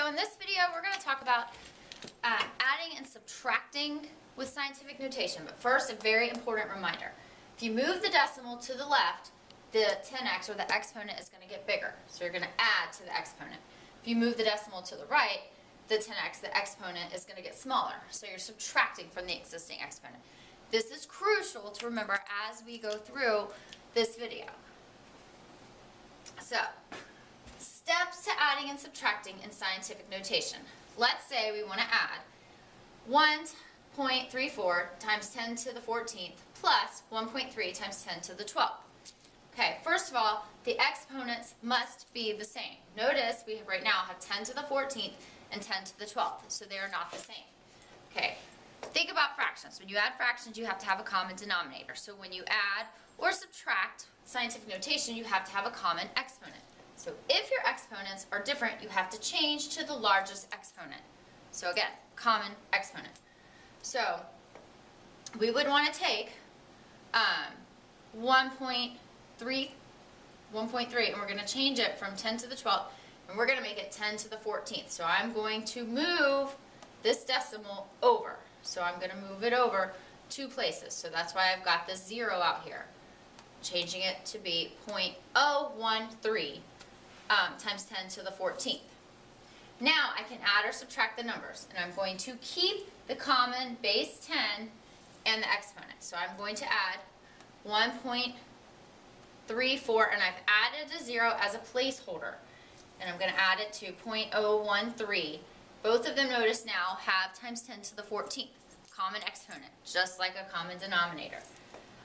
So in this video, we're going to talk about adding and subtracting with scientific notation. But first, a very important reminder. If you move the decimal to the left, the 10x or the exponent is going to get bigger. So you're going to add to the exponent. If you move the decimal to the right, the 10x, the exponent, is going to get smaller. So you're subtracting from the existing exponent. This is crucial to remember as we go through this video. So, steps to adding and subtracting in scientific notation. Let's say we want to add 1.34 times 10 to the 14th plus 1.3 times 10 to the 12th. Okay, first of all, the exponents must be the same. Notice we right now have 10 to the 14th and 10 to the 12th, so they are not the same. Okay, think about fractions. When you add fractions, you have to have a common denominator. So when you add or subtract scientific notation, you have to have a common exponent. So if your exponents are different, you have to change to the largest exponent. So again, common exponent. So we would want to take 1.3, and we're going to change it from 10 to the 12th, and we're going to make it 10 to the 14th. So I'm going to move this decimal over. So I'm going to move it over 2 places. So that's why I've got this 0 out here. Changing it to be 0.013 times 10 to the 14th. Now I can add or subtract the numbers, and I'm going to keep the common base 10 and the exponent. So I'm going to add 1.34, and I've added a 0 as a placeholder, and I'm going to add it to 0.013. Both of them, notice now, have times 10 to the 14th, common exponent, just like a common denominator.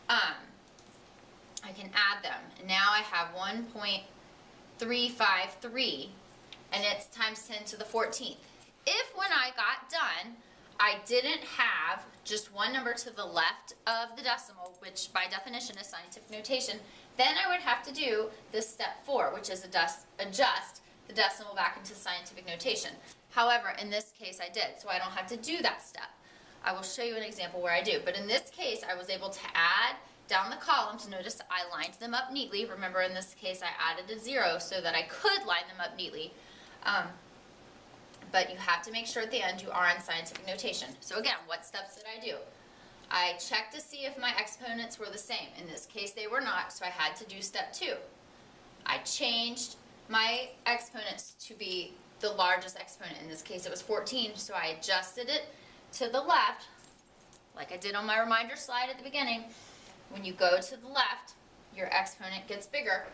I can add them, and now I have 1.353, and it's times 10 to the 14th. If when I got done, I didn't have just one number to the left of the decimal, which by definition is scientific notation, then I would have to do this step 4, which is adjust the decimal back into scientific notation. However, in this case I did, so I don't have to do that step. I will show you an example where I do, but in this case I was able to add down the columns. Notice I lined them up neatly. Remember, in this case I added a 0 so that I could line them up neatly. But you have to make sure at the end you are in scientific notation. So again, what steps did I do? I checked to see if my exponents were the same. In this case they were not, so I had to do step 2. I changed my exponents to be the largest exponent. In this case it was 14, so I adjusted it to the left, like I did on my reminder slide at the beginning. When you go to the left, your exponent gets bigger.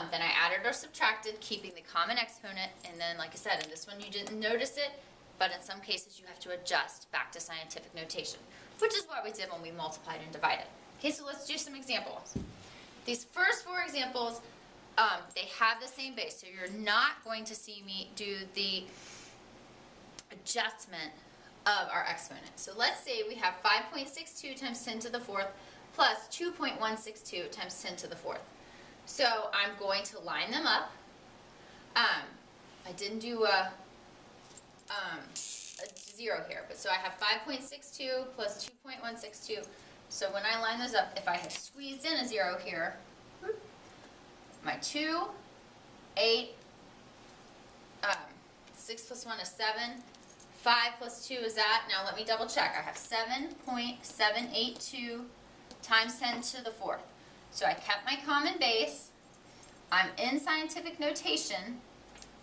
Then I added or subtracted, keeping the common exponent, and then, like I said, in this one you didn't notice it, but in some cases you have to adjust back to scientific notation, which is what we did when we multiplied and divided. Okay, so let's do some examples. These first 4 examples, they have the same base, so you're not going to see me do the adjustment of our exponent. So let's say we have 5.62 times 10 to the 4th plus 2.162 times 10 to the 4th. So I'm going to line them up. I didn't do a 0 here, but so I have 5.62 plus 2.162. So when I line those up, if I had squeezed in a 0 here, my 2, 8, 6 plus 1 is 7, 5 plus 2 is that. Now let me double check. I have 7.782 times 10 to the 4th. So I kept my common base. I'm in scientific notation,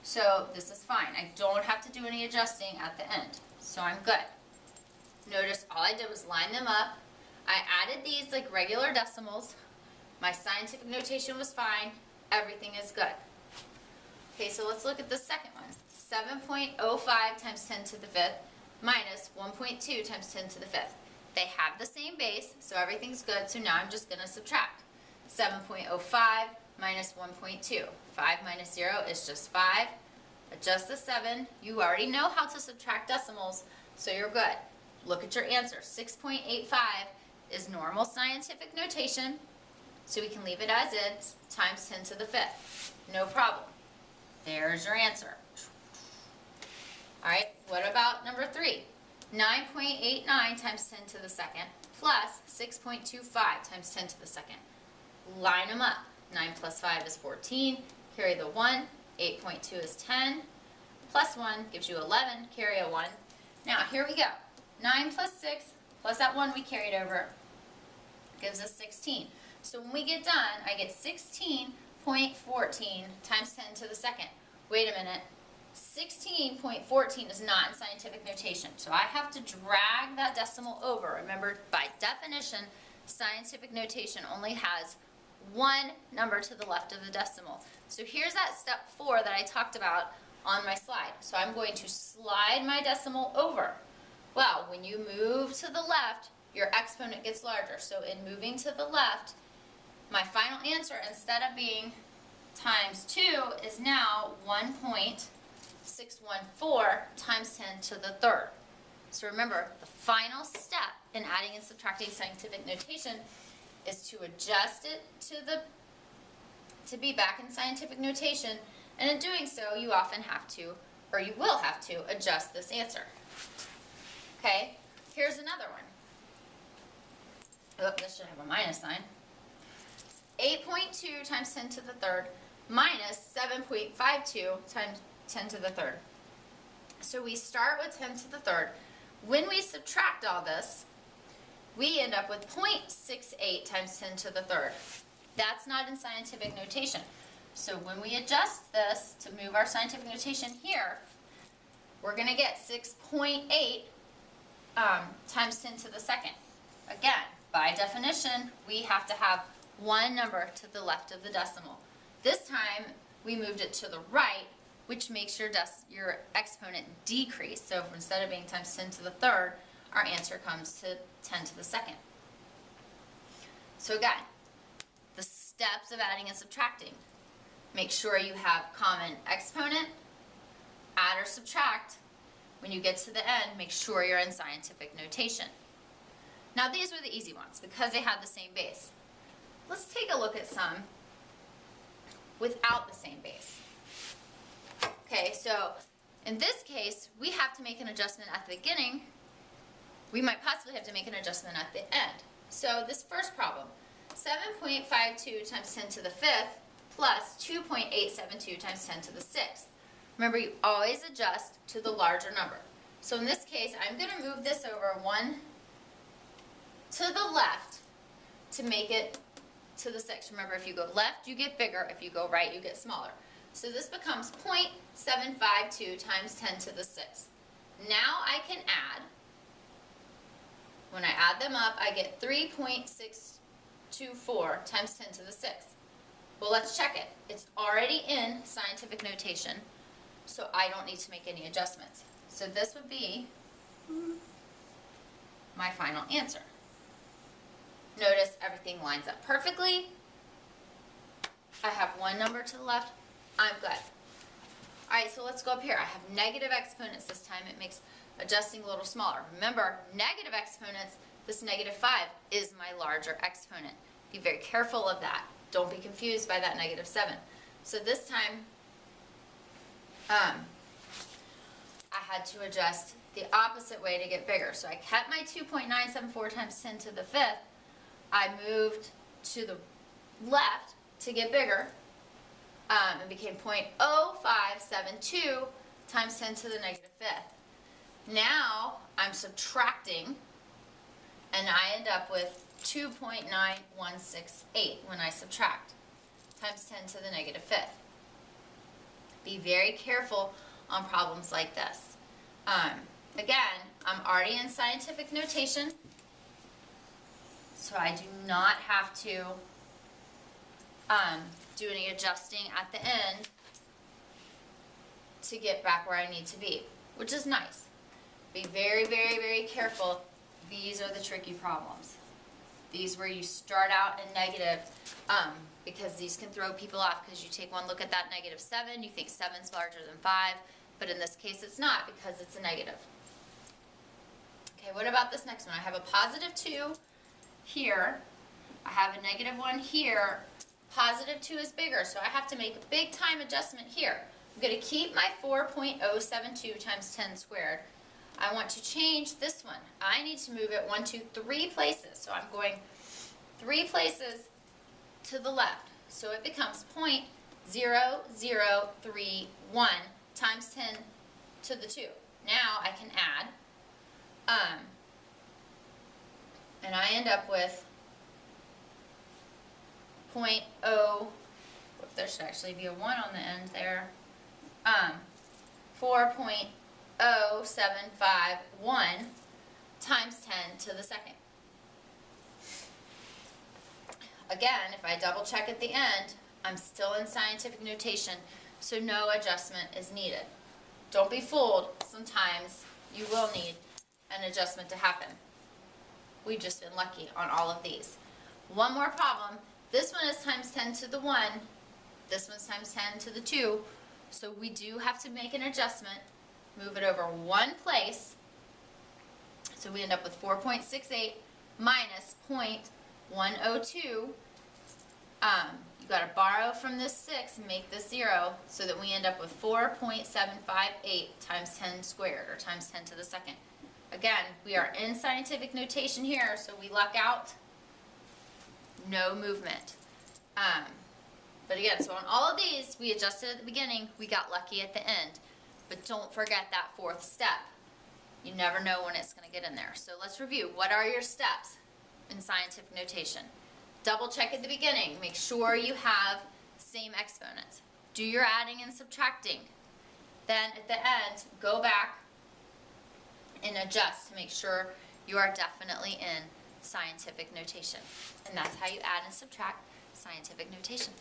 so this is fine. I don't have to do any adjusting at the end, so I'm good. Notice all I did was line them up. I added these like regular decimals. My scientific notation was fine. Everything is good. Okay, so let's look at the second one. 7.05 times 10 to the 5th minus 1.2 times 10 to the 5th. They have the same base, so everything's good. So now I'm just going to subtract. 7.05 minus 1.2. 5 minus 0 is just 5. Adjust the 7. You already know how to subtract decimals, so you're good. Look at your answer. 6.85 is normal scientific notation, so we can leave it as is, times 10 to the 5th. No problem. There's your answer. All right, what about number 3? 9.89 times 10 to the 2nd plus 6.25 times 10 to the 2nd. Line them up. 9 plus 5 is 14. Carry the 1. 8.2 is 10. plus 1 gives you 11, carry a 1. Now, here we go. 9 plus 6 plus that 1 we carried over gives us 16. So when we get done, I get 16.14 times 10 to the second. Wait a minute. 16.14 is not in scientific notation, so I have to drag that decimal over. Remember, by definition, scientific notation only has one number to the left of the decimal. So here's that step 4 that I talked about on my slide. So I'm going to slide my decimal over. Well, when you move to the left, your exponent gets larger. So in moving to the left, my final answer, instead of being times 2, is now 1.614 times 10 to the third. So remember, the final step in adding and subtracting scientific notation is to adjust it to be back in scientific notation, and in doing so, you often have to, or you will have to, adjust this answer. Okay, here's another one. Oh, this should have a minus sign. 8.2 times 10 to the third minus 7.52 times 10 to the third. So we start with 10 to the third. When we subtract all this, we end up with 0.68 times 10 to the third. That's not in scientific notation. So when we adjust this to move our scientific notation here, we're going to get 6.8 times 10 to the second. Again, by definition, we have to have one number to the left of the decimal. This time, we moved it to the right, which makes your exponent decrease. So instead of being times 10 to the third, our answer comes to 10 to the second. So again, the steps of adding and subtracting. Make sure you have common exponent, add or subtract. When you get to the end, make sure you're in scientific notation. Now these were the easy ones because they had the same base. Let's take a look at some without the same base. Okay, so in this case, we have to make an adjustment at the beginning. We might possibly have to make an adjustment at the end. So this first problem, 7.52 times 10 to the 5th plus 2.872 times 10 to the 6th. Remember, you always adjust to the larger number. So in this case, I'm going to move this over 1 to the left to make it to the 6th. Remember, if you go left, you get bigger. If you go right, you get smaller. So this becomes 0.752 times 10 to the 6th. Now I can add. When I add them up, I get 3.624 times 10 to the 6th. Well, let's check it. It's already in scientific notation, so I don't need to make any adjustments. So this would be my final answer. Notice everything lines up perfectly. I have one number to the left. I'm good. All right, so let's go up here. I have negative exponents this time. It makes adjusting a little smaller. Remember, negative exponents, this negative 5 is my larger exponent. Be very careful of that. Don't be confused by that negative 7. So this time, I had to adjust the opposite way to get bigger. So I kept my 2.974 times 10 to the 5th. I moved to the left to get bigger. It became 0.0572 times 10 to the negative 5th. Now I'm subtracting, and I end up with 2.9168 when I subtract, times 10 to the negative 5th. Be very careful on problems like this. Again, I'm already in scientific notation, so I do not have to do any adjusting at the end to get back where I need to be, which is nice. Be very, very, very careful. These are the tricky problems. These where you start out in negative, because these can throw people off because you take one look at that negative 7, you think 7's larger than 5, but in this case it's not because it's a negative. Okay, what about this next one? I have a positive 2 here. I have a negative 1 here. Positive 2 is bigger, so I have to make a big time adjustment here. I'm going to keep my 4.072 times 10 squared. I want to change this one. I need to move it 1, 2, 3 places. So I'm going 3 places to the left. So it becomes 0.0031 times 10 to the 2. Now I can add, and I end up with 0.0, there should actually be a 1 on the end there, 4.0751 times 10 to the second. Again, if I double check at the end, I'm still in scientific notation, so no adjustment is needed. Don't be fooled, sometimes you will need an adjustment to happen. We've just been lucky on all of these. One more problem, this one is times 10 to the 1, this one's times 10 to the 2, so we do have to make an adjustment, move it over one place, so we end up with 4.68 minus 0.102. You got to borrow from this 6 and make this 0, so that we end up with 4.758 times 10 squared, or times 10 to the second. Again, we are in scientific notation here, so we luck out, no movement. But again, so on all of these, we adjusted at the beginning, we got lucky at the end. But don't forget that 4th step. You never know when it's going to get in there. So let's review. What are your steps in scientific notation? Double check at the beginning. Make sure you have same exponents. Do your adding and subtracting. Then at the end, go back and adjust to make sure you are definitely in scientific notation. And that's how you add and subtract scientific notation.